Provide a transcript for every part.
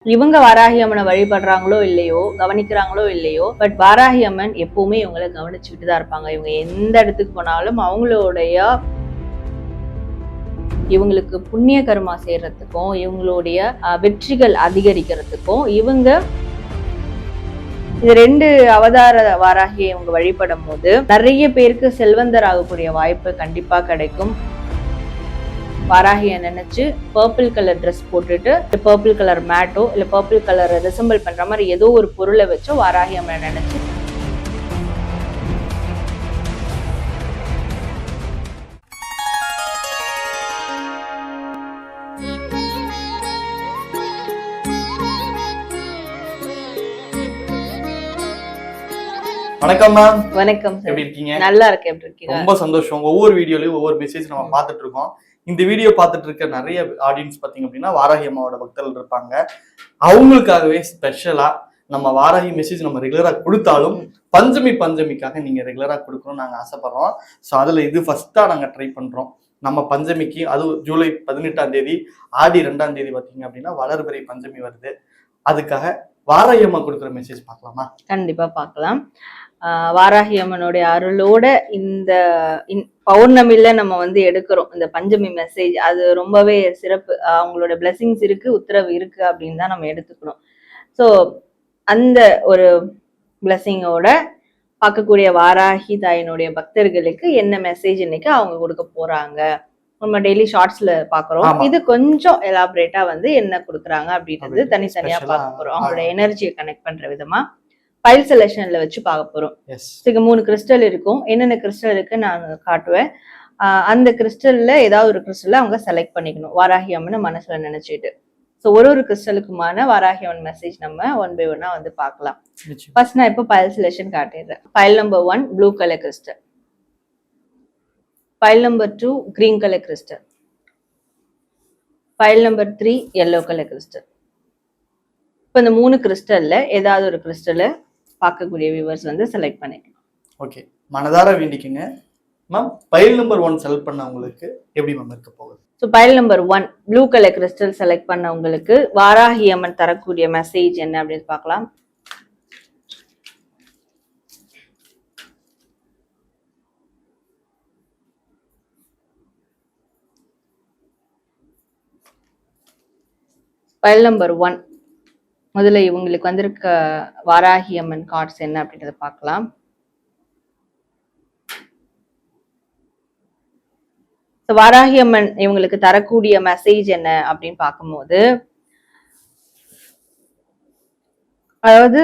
இவங்க வாராகி அம்மனை வழிபடுறாங்களோ இல்லையோ, கவனிக்கிறாங்களோ இல்லையோ, பட் வாராகி அம்மன் எப்பவுமே இவங்களை கவனிச்சுக்கிட்டு தான் இருப்பாங்க. இவங்க எந்த இடத்துக்கு போனாலும் அவங்களுடைய இவங்களுக்கு புண்ணிய கர்மா செய்யறதுக்கும் இவங்களுடைய வெற்றிகள் அதிகரிக்கிறதுக்கும் இவங்க இது 2 அவதார வாராகியை இவங்க வழிபடும் போது நிறைய பேருக்கு செல்வந்தர் ஆகக்கூடிய வாய்ப்பு கண்டிப்பா கிடைக்கும். வாராகியை நினைச்சு பர்பிள் கலர் ட்ரெஸ் போட்டுட்டு பர்பிள் கலர் மேட்டோ இல்ல பர்பிள் கலர் ரிசம்பிள் பண்ற மாதிரி ஏதோ ஒரு பொருளை வச்சோ வாராகி அம்மனை நினைச்சு வணக்கம் மேம். வணக்கம். எப்படி இருக்கீங்க? நல்லா இருக்கேன். எப்படி இருக்கீங்க? ரொம்ப சந்தோஷம். ஒவ்வொரு வீடியோலயும் ஒவ்வொரு மெசேஜ் நம்ம பார்த்துட்டு இருக்கோம். இந்த வீடியோ பார்த்துட்டு இருக்க நிறைய ஆடியன்ஸ் பாத்தீங்க அப்படின்னா வாராகி அம்மாவோட பக்தர்கள் இருப்பாங்க. அவங்களுக்காகவே ஸ்பெஷலா நம்ம வாராகி மெசேஜ் நம்ம ரெகுலரா கொடுத்தாலும் பஞ்சமிக்காக நீங்க ரெகுலரா கொடுக்கணும்னு நாங்க ஆசைப்படுறோம். ஸோ அதுல இது ஃபர்ஸ்டா நாங்க ட்ரை பண்றோம். நம்ம பஞ்சமிக்கு அது ஜூலை 18ஆம் தேதி ஆடி 2ஆம் தேதி பாத்தீங்க அப்படின்னா வளர்பிறை பஞ்சமி வருது. அதுக்காக வாராகி அம்மா கொடுக்குற மெசேஜ் பார்க்கலாமா? கண்டிப்பா பார்க்கலாம். வாராகி அம்மனுடைய அருளோட இந்த பௌர்ணமில நம்ம வந்து எடுக்கிறோம் இந்த பஞ்சமி மெசேஜ். அது ரொம்பவே சிறப்பு. அவங்களோட பிளெஸிங்ஸ் இருக்கு, உத்தரவு இருக்கு அப்படின்னு தான் நம்ம எடுத்துக்கணும். ஸோ அந்த ஒரு பிளெஸிங்கோட பார்க்கக்கூடிய வாராகி தாயினுடைய பக்தர்களுக்கு என்ன மெசேஜ் இன்னைக்கு அவங்க கொடுக்க போறாங்க நம்ம டெய்லி ஷார்ட்ஸ்ல பாக்குறோம். இது கொஞ்சம் எலாபரேட்டா வந்து என்ன கொடுக்குறாங்க அப்படின்றது தனித்தனியா பார்க்க போறோம். அவங்களோட எனர்ஜியை கனெக்ட் பண்ற விதமா ஃபைல் செலெக்ஷன்ல வச்சு பார்க்க போறோம். இதுக்கு 3 கிறிஸ்டல் இருக்கும். என்னென்ன கிறிஸ்டல் இருக்கு நான் காட்டுவேன். அந்த கிறிஸ்டல்ல ஏதாவது ஒரு கிறிஸ்டல்ல அவங்க செலக்ட் பண்ணிக்கணும் வாராகி அம்மன் மனசுல நினைச்சிட்டு. ஸோ ஒரு கிறிஸ்டலுக்குமான வாராகி அம்மன் மெசேஜ் நம்ம 1 by 1 வந்து பார்க்கலாம். ஃபர்ஸ்ட் நான் இப்போ ஃபைல் செலெக்ஷன் காட்டிடுறேன். File number 1 blue colour crystal, file number 2 green colour crystal, file number 3 yellow colour crystal. இப்போ இந்த 3 கிறிஸ்டல்ல ஏதாவது ஒரு கிறிஸ்டலை பார்க்கக்கூடிய வியூவர்ஸ் வந்து செலக்ட் பண்ணிக்கலாம். ஓகே, மனதார வேண்டிக்கங்க மேம். ஃபைல் நம்பர் 1 செலக்ட் பண்ணவங்களுக்கு எப்படி மேம் இருக்க போகுது? So file number 1 blue colour crystal select பண்ணவங்களுக்கு வாராகி அம்மன் தரக்கூடிய மெசேஜ் என்ன அப்படின்னு பார்க்கலாம். ஃபைல் நம்பர் 1 முதல்ல இவங்களுக்கு வந்திருக்க வாராகி அம்மன் கார்ட்ஸ் என்ன அப்படின்றத பார்க்கலாம். வாராகி அம்மன் இவங்களுக்கு தரக்கூடிய மெசேஜ் என்ன அப்படின்னு பார்க்கும்போது, அதாவது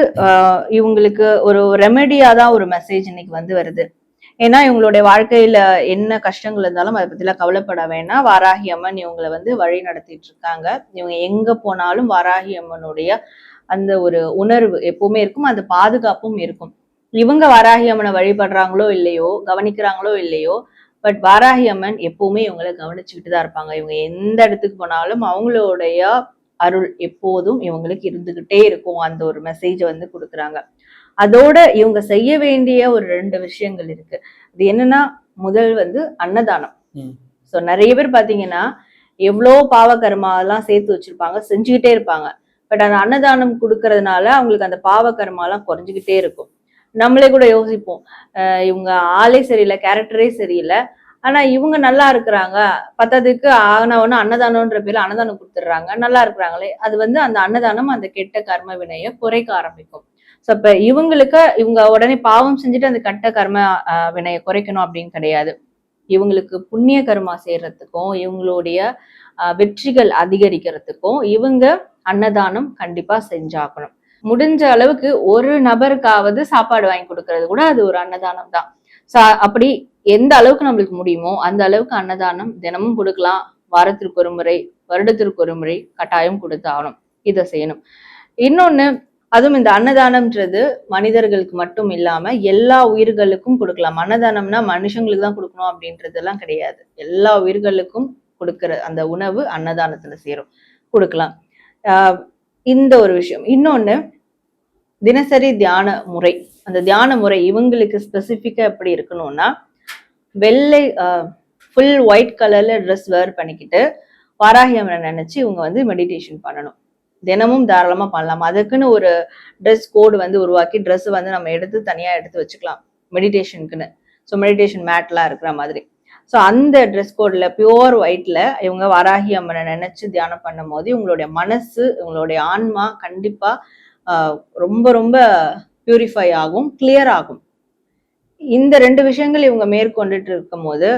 இவங்களுக்கு ஒரு ரெமெடியா தான் ஒரு மெசேஜ் இன்னைக்கு வந்து வருது. ஏன்னா இவங்களுடைய வாழ்க்கையில என்ன கஷ்டங்கள் இருந்தாலும் அதை பத்திலாம் கவலைப்பட வேணாம். வாராகி அம்மன் இவங்களை வந்து வழி நடத்திட்டு இருக்காங்க. இவங்க எங்க போனாலும் வாராகி அம்மனுடைய அந்த ஒரு உணர்வு எப்பவுமே இருக்கும், அந்த பாதுகாப்பும் இருக்கும். இவங்க வாராகி அம்மனை வழிபடுறாங்களோ இல்லையோ, கவனிக்கிறாங்களோ இல்லையோ, பட் வாராகி அம்மன் எப்பவுமே இவங்களை கவனிச்சுக்கிட்டு தான் இருப்பாங்க. இவங்க எந்த இடத்துக்கு போனாலும் அவங்களுடைய அருள் எப்போதும் இவங்களுக்கு இருந்துகிட்டே இருக்கும். அந்த ஒரு மெசேஜ் வந்து கொடுக்குறாங்க. அதோட இவங்க செய்ய வேண்டிய ஒரு 2 விஷயங்கள் இருக்கு. அது என்னன்னா, முதல் வந்து அன்னதானம். ஸோ நிறைய பேர் பாத்தீங்கன்னா எவ்வளோ பாவ கர்மா எல்லாம் சேர்த்து வச்சிருப்பாங்க, செஞ்சுக்கிட்டே இருப்பாங்க. பட் அந்த அன்னதானம் கொடுக்கறதுனால அவங்களுக்கு அந்த பாவ கர்மாலாம் குறைஞ்சிக்கிட்டே இருக்கும். நம்மளே கூட யோசிப்போம், இவங்க ஆளே சரியில்லை, கேரக்டரே சரியில்லை, ஆனா இவங்க நல்லா இருக்கிறாங்க, பத்ததுக்கு ஆனவனும் அன்னதானம்ன்ற பேர்ல அன்னதானம் கொடுத்துடுறாங்க, நல்லா இருக்கிறாங்களே. அது வந்து அந்த அன்னதானம் அந்த கெட்ட கர்ம வினையை குறைக்க ஆரம்பிக்கும். ஸோ இப்ப இவங்க உடனே பாவம் செஞ்சுட்டு அந்த கெட்ட கர்ம வினையை குறைக்கணும் அப்படின்னு கிடையாது. இவங்களுக்கு புண்ணிய கர்மா செய்யறதுக்கும் இவங்களுடைய வெற்றிகள் அதிகரிக்கிறதுக்கும் இவங்க அன்னதானம் கண்டிப்பா செஞ்சாகணும். முடிஞ்ச அளவுக்கு ஒரு நபருக்காவது சாப்பாடு வாங்கி கொடுக்கறது கூட அது ஒரு அன்னதானம் தான். அப்படி எந்த அளவுக்கு நம்மளுக்கு முடியுமோ அந்த அளவுக்கு அன்னதானம் தினமும் கொடுக்கலாம். வாரத்திற்கு ஒரு முறை, வருடத்திற்கு ஒரு முறை கட்டாயம் கொடுத்தாகணும். இதை செய்யணும். இன்னொன்னு, அதுவும் இந்த அன்னதானம்ன்றது மனிதர்களுக்கு மட்டும் இல்லாம எல்லா உயிர்களுக்கும் கொடுக்கலாம். அன்னதானம்னா மனுஷங்களுக்கு தான் கொடுக்கணும் அப்படின்றதெல்லாம் கிடையாது. எல்லா உயிர்களுக்கும் கொடுக்கிற அந்த உணவு அன்னதானத்துல சேரும், கொடுக்கலாம். இந்த ஒரு விஷயம். இன்னொன்னு, தினசரி தியான முறை. அந்த தியான முறை இவங்களுக்கு ஸ்பெசிஃபிக்கா எப்படி இருக்கணும்னா, வெள்ளை ஃபுல் ஒயிட் கலர்ல ட்ரெஸ் வேர் பண்ணிக்கிட்டு வாராகி அம்மனை நினைச்சு இவங்க வந்து மெடிடேஷன் பண்ணணும். தினமும் தாராளமா பண்ணலாம். அதுக்குன்னு ஒரு ட்ரெஸ் கோடு வந்து உருவாக்கி ட்ரெஸ் வந்து நம்ம எடுத்து தனியா எடுத்து வச்சுக்கலாம் மெடிடேஷனுக்குன்னு. ஸோ மெடிடேஷன் மேட்லாம் இருக்கிற மாதிரி. ஸோ அந்த ட்ரெஸ் கோட்ல பியூர் ஒயிட்ல இவங்க வாராகி அம்மனை நினைச்சு தியானம் பண்ணும் போது இவங்களுடைய மனசு, இவங்களுடைய ஆன்மா கண்டிப்பா ரொம்ப ரொம்ப பியூரிஃபை ஆகும், கிளியர் ஆகும். இந்த 2 விஷயங்கள் இவங்க மேற்கொண்டுட்டு இருக்கும் போது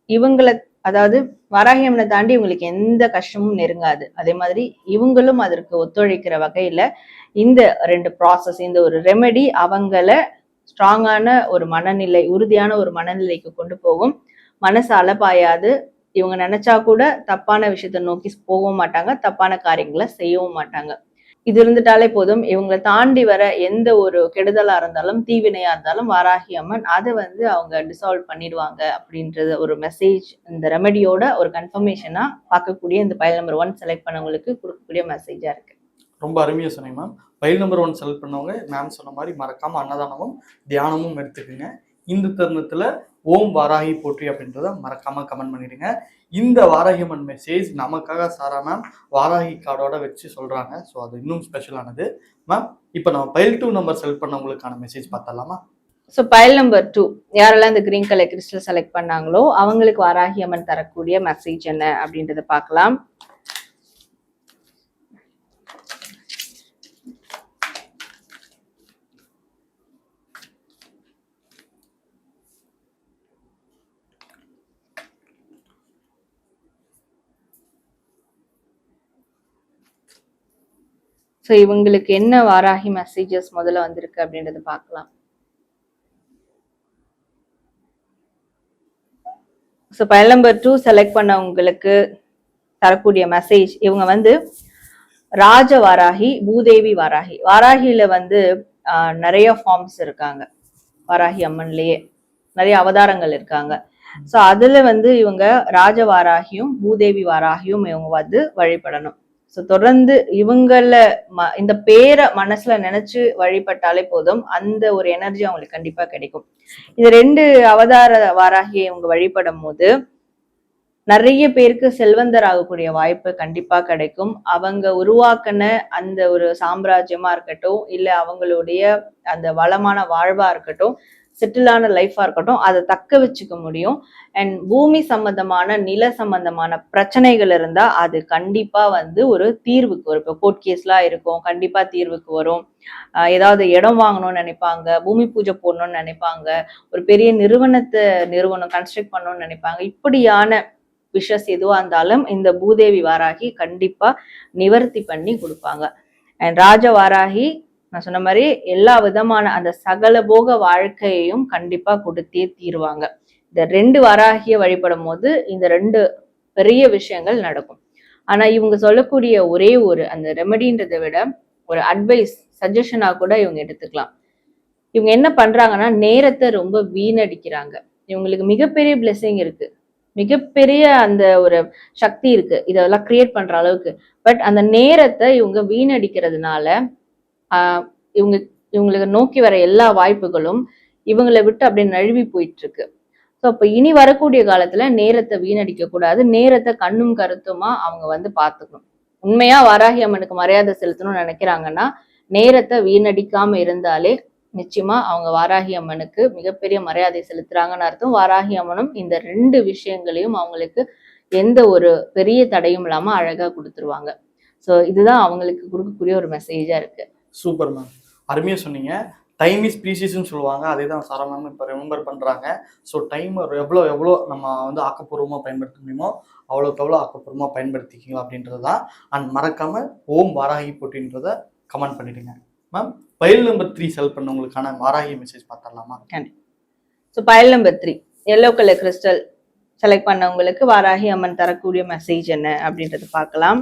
இவங்களை, அதாவது வாராகி அம்மனை தாண்டி இவங்களுக்கு எந்த கஷ்டமும் நெருங்காது. அதே மாதிரி இவங்களும் அதற்கு ஒத்துழைக்கிற வகையில இந்த 2 ப்ராசஸ், இந்த ஒரு ரெமெடி அவங்கள ஸ்ட்ராங்கான ஒரு மனநிலை, உறுதியான ஒரு மனநிலைக்கு கொண்டு போகும். மனசு அலப்பாயாது. இவங்க நினைச்சா கூட தப்பான விஷயத்த நோக்கி போகவும் மாட்டாங்க, தப்பான காரியங்களை செய்யவும் மாட்டாங்க. இது இருந்துட்டாலே போதும். இவங்களை தாண்டி வர எந்த ஒரு கெடுதலா இருந்தாலும், தீவினையா இருந்தாலும் வாராகி அம்மன் அதை வந்து அவங்க டிசால்வ் பண்ணிடுவாங்க அப்படின்றது ஒரு மெசேஜ் இந்த ரெமெடியோட ஒரு கன்ஃபர்மேஷனா பார்க்கக்கூடிய இந்த பைல் நம்பர் 1 செலக்ட் பண்ணவங்களுக்கு கொடுக்கக்கூடிய மெசேஜா இருக்கு. ரொம்ப அருமையா சொன்னீங்க மேம். பைல் நம்பர் 1 செலக்ட் பண்ணவங்க மேம் சொன்ன மாதிரி மறக்காம அன்னதானமும் தியானமும் எடுத்துக்கோங்க. இந்த தருணத்துல ஓம் வாராகி போற்றி அப்படின்றத மறக்காம கமெண்ட் பண்ணிடுங்க. இந்த வாராகி அம்மன் மெசேஜ் நமக்காக சாரா மேம் வாராகி கார்டோட வச்சு சொல்றாங்க. ஸோ அது இன்னும் ஸ்பெஷலானது. மேம் இப்போ நம்ம பைல் 2 நம்பர் செலக்ட் பண்ணவங்களுக்கான மெசேஜ் பார்த்தலாமா? ஸோ பைல் நம்பர் 2 யாரெல்லாம் இந்த கிரீன் கலர் கிறிஸ்டல் செலக்ட் பண்ணாங்களோ அவங்களுக்கு வாராகி அம்மன் தரக்கூடிய மெசேஜ் என்ன அப்படின்றத பார்க்கலாம். ஸோ இவங்களுக்கு என்ன வாராகி மெசேஜஸ் முதல்ல வந்திருக்கு அப்படின்றத பார்க்கலாம். ஸோ பைல் நம்பர் 2 செலக்ட் பண்ணவங்களுக்கு தரக்கூடிய மெசேஜ், இவங்க வந்து ராஜ வாராகி, பூதேவி வாராகி. வாராகியில வந்து நிறைய ஃபார்ம்ஸ் இருக்காங்க. வாராகி அம்மன்லயே நிறைய அவதாரங்கள் இருக்காங்க. ஸோ அதுல வந்து இவங்க ராஜ வாராகியும் பூதேவி வாராகியும் இவங்க வந்து வழிபடணும். ஸோ தொடர்ந்து இவங்கள இந்த பேரை மனசுல நினைச்சு வழிபட்டாலே போதும், அந்த ஒரு எனர்ஜி அவங்களுக்கு கண்டிப்பா கிடைக்கும். இந்த 2 அவதார வாராகியை இவங்க வழிபடும் போது நிறைய பேருக்கு செல்வந்தர் ஆகக்கூடிய வாய்ப்பு கண்டிப்பா கிடைக்கும். அவங்க உருவாக்கின அந்த ஒரு சாம்ராஜ்யமா இருக்கட்டும், இல்ல அவங்களுடைய அந்த வளமான வாழ்வா இருக்கட்டும், செட்டிலான லைஃபா இருக்கட்டும், அதை தக்க வச்சுக்க முடியும். அண்ட் பூமி சம்பந்தமான, நில சம்பந்தமான பிரச்சனைகள் இருந்தா அது கண்டிப்பா வந்து ஒரு தீர்வுக்கு வரும். இப்போ கோர்ட் கேஸ்லாம் இருக்கும், கண்டிப்பா தீர்வுக்கு வரும். ஏதாவது இடம் வாங்கணும்னு நினைப்பாங்க, பூமி பூஜை போடணும்னு நினைப்பாங்க, ஒரு பெரிய நிறுவனம் கன்ஸ்ட்ரக்ட் பண்ணணும்னு நினைப்பாங்க. இப்படியான விஷஸ் எதுவா இருந்தாலும் இந்த பூதேவி வாராகி கண்டிப்பா நிவர்த்தி பண்ணி கொடுப்பாங்க. அண்ட் ராஜ வாராகி நான் சொன்ன மாதிரி எல்லா விதமான அந்த சகல போக வாழ்க்கையையும் கண்டிப்பா கொடுத்தே தீருவாங்க. இந்த 2 வாராகிய வழிபடும் போது இந்த 2 பெரிய விஷயங்கள் நடக்கும். ஆனா இவங்க சொல்லக்கூடிய ஒரே ஒரு அந்த ரெமெடின்றதை விட ஒரு அட்வைஸ், சஜஷனா கூட இவங்க எடுத்துக்கலாம். இவங்க என்ன பண்றாங்கன்னா நேரத்தை ரொம்ப வீணடிக்கிறாங்க. இவங்களுக்கு மிகப்பெரிய பிளெஸிங் இருக்கு, மிகப்பெரிய அந்த ஒரு சக்தி இருக்கு இதெல்லாம் கிரியேட் பண்ற அளவுக்கு. பட் அந்த நேரத்தை இவங்க வீணடிக்கிறதுனால இவங்களுக்கு நோக்கி வர எல்லா வாய்ப்புகளும் இவங்களை விட்டு அப்படியே நழுவி போயிட்டு இருக்கு. ஸோ அப்ப இனி வரக்கூடிய காலத்துல நேரத்தை வீணடிக்க கூடாது, நேரத்தை கண்ணும் கருத்துமா அவங்க வந்து பார்த்துக்கணும். உண்மையா வாராகி அம்மனுக்கு மரியாதை செலுத்தணும்னு நினைக்கிறாங்கன்னா நேரத்தை வீணடிக்காம இருந்தாலே நிச்சயமா அவங்க வாராகி அம்மனுக்கு மிகப்பெரிய மரியாதை செலுத்துறாங்கன்னு அர்த்தம். வாராகி அம்மனும் இந்த 2 விஷயங்களையும் அவங்களுக்கு எந்த ஒரு பெரிய தடையும் இல்லாம அழகா கொடுத்துருவாங்க. ஸோ இதுதான் அவங்களுக்கு கொடுக்கக்கூடிய ஒரு மெசேஜா இருக்கு. சூப்பர் மேம், அருமையா சொன்னீங்க. டைம் இஸ் ப்ரீசியஸ்ன்னு சொல்லுவாங்க, அதே தான் சாரா மேம் இப்போ ரிமெம்பர் பண்ணுறாங்க. ஸோ டைம் எவ்வளோ நம்ம வந்து ஆக்கப்பூர்வமாக பயன்படுத்த முடியுமோ அவ்வளோக்கு எவ்வளோ ஆக்கப்பூர்வமாக பயன்படுத்திக்கிங்க அப்படின்றது தான். அண்ட் மறக்காமல் ஓம் வாராகி போட்டின்றதை கமெண்ட் பண்ணிடுங்க. மேம் பைல் நம்பர் 3 செலக்ட் பண்ணவங்களுக்கான வாராகி மெசேஜ் பார்த்துடலாமா? So file number 3 yellow colour crystal select பண்ணவங்களுக்கு வாராகி அம்மன் தரக்கூடிய மெசேஜ் என்ன அப்படின்றது பார்க்கலாம்.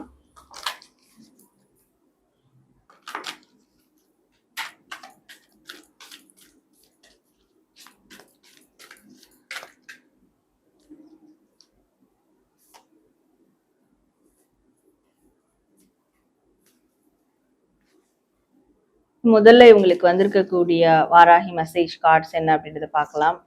முதல்ல இவங்களுக்கு வந்திருக்கக்கூடிய வாராகி மெசேஜ் கார்ட்ஸ் என்ன அப்படின்றத பார்க்கலாம்.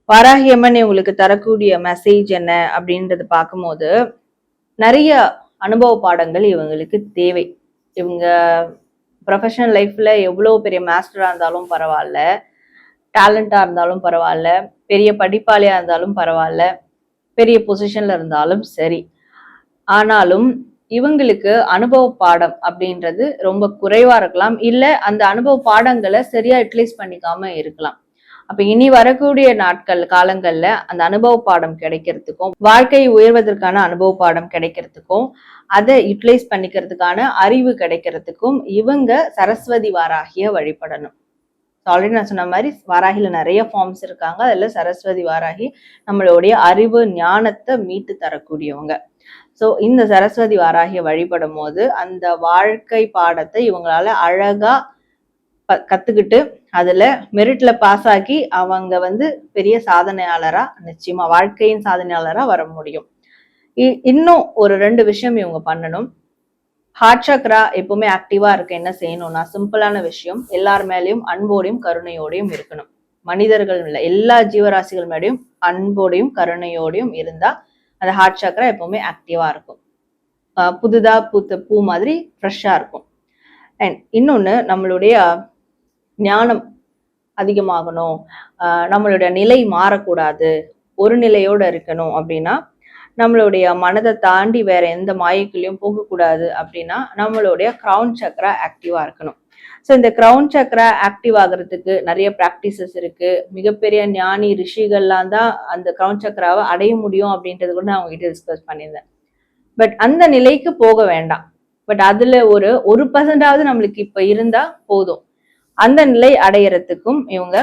வாராகி அம்மன் இவங்களுக்கு தரக்கூடிய மெசேஜ் என்ன அப்படின்றது பார்க்கும்போது நிறைய அனுபவ பாடங்கள் இவங்களுக்கு தேவை. இவங்க ப்ரொஃபஷனல் லைஃப்ல எவ்வளவு பெரிய மாஸ்டரா இருந்தாலும் பரவாயில்ல, டேலண்டா இருந்தாலும் பரவாயில்ல, பெரிய படிப்பாளியா இருந்தாலும் பரவாயில்ல, பெரிய பொசிஷன்ல இருந்தாலும் சரி, ஆனாலும் இவங்களுக்கு அனுபவ பாடம் அப்படின்றது ரொம்ப குறைவா இருக்கலாம், இல்ல அந்த அனுபவ பாடங்களை சரியா யூட்டிலைஸ் பண்ணிக்காம இருக்கலாம். அப்ப இனி வரக்கூடிய காலங்கள்ல அந்த அனுபவ பாடம் கிடைக்கிறதுக்கும், வாழ்க்கை உயர்வதற்கான அனுபவ பாடம் கிடைக்கிறதுக்கும், அதை யூட்டிலைஸ் பண்ணிக்கிறதுக்கான அறிவு கிடைக்கிறதுக்கும் இவங்க சரஸ்வதி வாராகிய வழிபடணும். ஆல்ரெடி நான் சொன்ன மாதிரி வாராகில நிறைய ஃபார்ம்ஸ் இருக்காங்க. அதுல சரஸ்வதி வாராகி நம்மளுடைய அறிவு ஞானத்தை மீட்டு தரக்கூடியவங்க. சோ இந்த சரஸ்வதி வாராகிய வழிபடும் போது அந்த வாழ்க்கை பாடத்தை இவங்களால அழகா கத்துக்கிட்டு அதுல மெரிட்ல பாஸ் ஆகி அவங்க வந்து பெரிய சாதனையாளரா, நிச்சயமா வாழ்க்கையின் சாதனையாளரா வர முடியும். இன்னும் ஒரு 2 விஷயம் இவங்க பண்ணணும். ஹார்ட் சக்ரா எப்பவுமே ஆக்டிவா இருக்க என்ன செய்யணும்னா, சிம்பிளான விஷயம், எல்லார் மேலயும் அன்போடையும் கருணையோடையும் இருக்கணும். மனிதர்கள் இல்ல, எல்லா ஜீவராசிகள் மேலேயும் அன்போடையும் கருணையோடையும் இருந்தா அந்த ஹார்ட் சக்ரா எப்பவுமே ஆக்டிவா இருக்கும். புதுதா பூத்த பூ மாதிரி ஃப்ரெஷ்ஷா இருக்கும். அண்ட் இன்னொன்னு, நம்மளுடைய ஞானம் அதிகமாகணும், நம்மளுடைய நிலை மாறக்கூடாது, ஒரு நிலையோட இருக்கணும் அப்படின்னா, நம்மளுடைய மனதை தாண்டி வேற எந்த மாயக்குள்ளேயும் போகக்கூடாது அப்படின்னா நம்மளுடைய கிரவுன் சக்ரா ஆக்டிவா இருக்கணும். ஸோ இந்த கிரவுன் சக்ரா ஆக்டிவ் ஆகுறதுக்கு நிறைய ப்ராக்டிசஸ் இருக்கு. மிகப்பெரிய ஞானி ரிஷிகள்லாம் தான் அந்த கிரவுன் சக்ராவை அடைய முடியும் அப்படின்றது கூட நான் அவங்க கிட்ட டிஸ்கஸ் பண்ணியிருந்தேன். பட் அந்த நிலைக்கு போக வேண்டாம். பட் அதுல ஒரு 1% நம்மளுக்கு இப்ப இருந்தா போதும். அந்த நிலை அடையறதுக்கும் இவங்க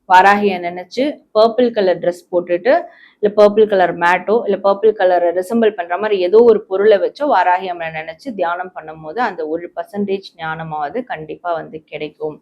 வாராகிய நினைச்சு பர்பிள் கலர் ட்ரெஸ் போட்டுட்டு, இல்ல பர்பிள் கலர் மேட்டோ, இல்ல பர்பிள் கலரை ரிசம்பிள் பண்ற மாதிரி ஏதோ ஒரு பொருளை வச்சோ வாராகி அம்மனை நினைச்சு தியானம் பண்ணும் போது அந்த 1% ஞானமாவது கண்டிப்பா வந்து கிடைக்கும்.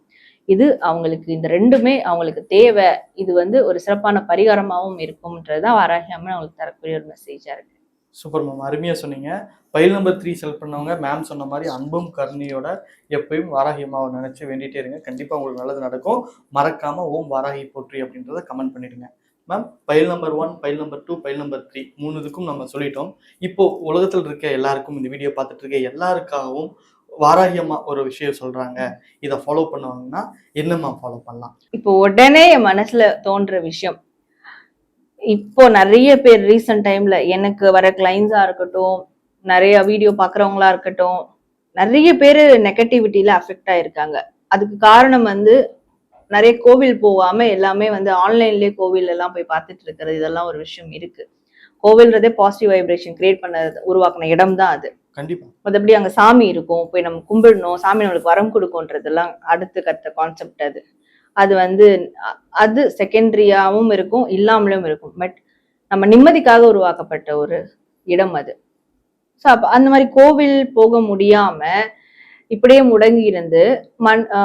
இது அவங்களுக்கு இந்த 2மே அவங்களுக்கு தேவை. இது வந்து ஒரு சிறப்பான பரிகாரமாகவும் இருக்கும்ன்றதுதான் வாராகி அம்மன் அவங்களுக்கு தரக்கூடிய ஒரு மெசேஜா இருக்கு. சூப்பர் மேம், அருமையா சொன்னீங்க. பைல் நம்பர் 3 செலக்ட் பண்ணவங்க மேம் சொன்ன மாதிரி அன்பும் கருணையோட எப்பயும் வாராகி அம்மாவை நினைச்சு வேண்டிட்டே இருங்க. கண்டிப்பா உங்களுக்கு நல்லது நடக்கும். மறக்காம ஓம் வாராகி போற்றி அப்படின்றத கமெண்ட் பண்ணிடுங்க. Ma'am, file number 1, file number 2, file number 3 3 இதுக்கும் நம்ம சொல்லிட்டோம். இப்போ உலகத்தில் இருக்க எல்லாருக்கும், இந்த வீடியோ பார்த்துட்டு இருக்க எல்லாருக்காகவும் வாராகி அம்மா ஒரு விஷயம் சொல்றாங்க, இதை ஃபாலோ பண்ணுவாங்கன்னா என்னம்மா ஃபாலோ பண்ணலாம்? இப்போ உடனே என் மனசுல தோன்ற விஷயம், இப்போ நிறைய பேர் ரீசன்ட் டைம்ல எனக்கு வர கிளைண்ட்ஸா இருக்கட்டும், நிறைய வீடியோ பாக்குறவங்களா இருக்கட்டும், நிறைய பேர் நெகட்டிவிட்டியில அஃபெக்ட் ஆயிருக்காங்க. அதுக்கு காரணம் வந்து நிறைய கோவில் போகாம எல்லாமே வந்து ஆன்லைன்லயே கோவில் எல்லாம் போய் பார்த்துட்டு இருக்கிறது. இதெல்லாம் ஒரு விஷயம் இருக்கு. கோவில்றதே பாசிட்டிவ் வைப்ரேஷன் கிரியேட் பண்ண உருவாக்குன இடம் தான் அது. கண்டிப்பா. மற்றபடி அங்க சாமி இருக்கும், போய் நம்ம கும்பிடணும், சாமி நம்மளுக்கு வரம் கொடுக்கும்ன்றதெல்லாம் அடுத்து கத்த கான்செப்ட் அது. அது வந்து அது செகண்டரியாவும் இருக்கும், இல்லாமலும் இருக்கும். பட் நம்ம நிம்மதிக்காக உருவாக்கப்பட்ட ஒரு இடம் அது. ஸோ அப்ப அந்த மாதிரி கோவில் போக முடியாம இப்படியே முடங்கி இருந்து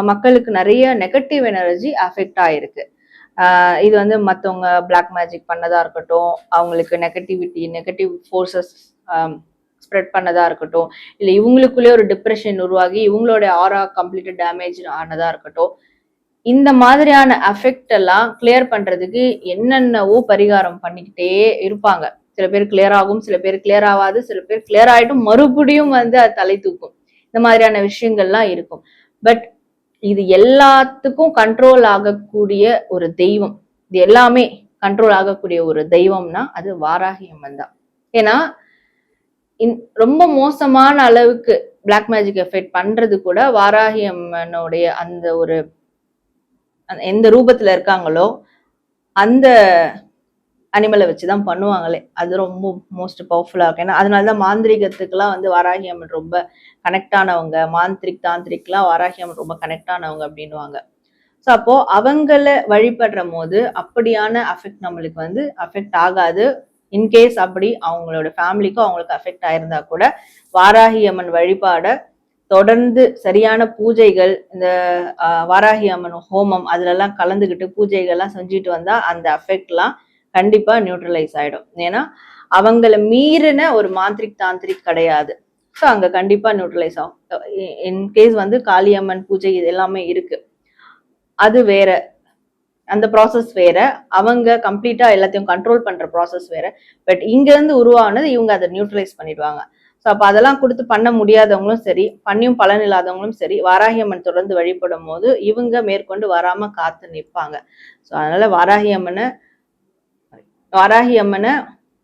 மக்களுக்கு நிறைய நெகட்டிவ் எனர்ஜி அஃபெக்ட் ஆயிருக்கு. இது வந்து மற்றவங்க பிளாக் மேஜிக் பண்ணதா இருக்கட்டும், அவங்களுக்கு நெகட்டிவ் ஃபோர்ஸஸ் ஸ்ப்ரெட் பண்ணதா இருக்கட்டும், இல்லை இவங்களுக்குள்ளே ஒரு டிப்ரெஷன் உருவாகி இவங்களோட ஆரா கம்ப்ளீட்டா டேமேஜ் ஆனதா இருக்கட்டும், இந்த மாதிரியான அஃபெக்ட் எல்லாம் கிளியர் பண்றதுக்கு என்னென்னவோ பரிகாரம் பண்ணிக்கிட்டே இருப்பாங்க. சில பேர் கிளியர் ஆகும், சில பேர் கிளியர் ஆகாது, சில பேர் கிளியர் ஆயிட்டும் மறுபடியும் வந்து அது தலை தூக்கும். இந்த மாதிரியான விஷயங்கள்லாம் இருக்கும். பட் இது எல்லாத்துக்கும் கண்ட்ரோல் ஆகக்கூடிய ஒரு தெய்வம், இது எல்லாமே கண்ட்ரோல் ஆகக்கூடிய ஒரு தெய்வம்னா அது வாராகி அம்மன் தான். ஏன்னா ரொம்ப மோசமான அளவுக்கு பிளாக் மேஜிக் எஃபெக்ட் பண்றது கூட வாராகி அம்மனுடைய அந்த ஒரு எந்த ரூபத்துல இருக்காங்களோ அந்த அனிமலை வச்சுதான் பண்ணுவாங்களே. அது ரொம்ப மோஸ்ட் பவர்ஃபுல்லா இருக்கும். ஏன்னா அதனாலதான் மாந்திரிகத்துக்குலாம் வந்து வாராகி அம்மன் ரொம்ப கனெக்ட் ஆனவங்க, மாந்திரிக் தாந்திரிக்லாம் வாராகி அம்மன் ரொம்ப கனெக்ட் ஆனவங்க அப்படின்னுவாங்க. ஸோ அப்போ அவங்கள வழிபடுற போது அப்படியான அஃபெக்ட் நம்மளுக்கு வந்து அஃபெக்ட் ஆகாது. இன்கேஸ் அப்படி அவங்களோட ஃபேமிலிக்கும் அவங்களுக்கு அஃபெக்ட் ஆயிருந்தா கூட வாராகி அம்மன் வழிபாட தொடர்ந்து சரியான பூஜைகள், இந்த வாராகி அம்மன் ஹோமம் அதுலலாம் கலந்துக்கிட்டு பூஜைகள்லாம் செஞ்சுட்டு வந்தா அந்த அஃபெக்ட்லாம் கண்டிப்பா நியூட்ரலைஸ் ஆயிடும். ஏன்னா அவங்கள மீறின ஒரு மாந்திரிக் தாந்திரிக் கிடையாது. ஸோ அங்க கண்டிப்பா நியூட்ரலைஸ் ஆகும். இன்கேஸ் வந்து காளியம்மன் பூஜை இது எல்லாமே இருக்கு, அது வேற. அந்த ப்ராசஸ் வேற, அவங்க கம்ப்ளீட்டா எல்லாத்தையும் கண்ட்ரோல் பண்ற ப்ராசஸ் வேற. பட் இங்க இருந்து உருவானது இவங்க அதை நியூட்ரலைஸ் பண்ணிடுவாங்க. ஸோ அப்ப அதெல்லாம் கொடுத்து பண்ண முடியாதவங்களும் சரி, பண்ணியும் பலன் இல்லாதவங்களும் சரி, வாராகி அம்மன் தொடர்ந்து வழிபடும் போது இவங்க மேற்கொண்டு வராம காத்து நிற்பாங்க. ஸோ அதனால வாராகி அம்மனை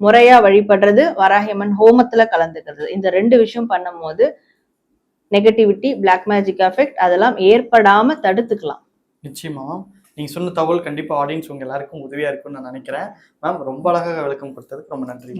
முறையா வழிபடுறது, வாராகி அம்மன் ஹோமத்துல கலந்துக்கிறது, இந்த 2 விஷயம் பண்ணும்போது நெகட்டிவிட்டி, பிளாக் மேஜிக் எஃபெக்ட் அதெல்லாம் ஏற்படாம தடுத்துக்கலாம். நிச்சயமா மேம். நீங்க சொன்ன தகவல் கண்டிப்பா ஆடியன்ஸ் உங்க எல்லாருக்கும் உதவியா இருக்கும்னு நான் நினைக்கிறேன். மேம் ரொம்ப அழகாக விளக்கம் கொடுத்ததுக்கு ரொம்ப நன்றி.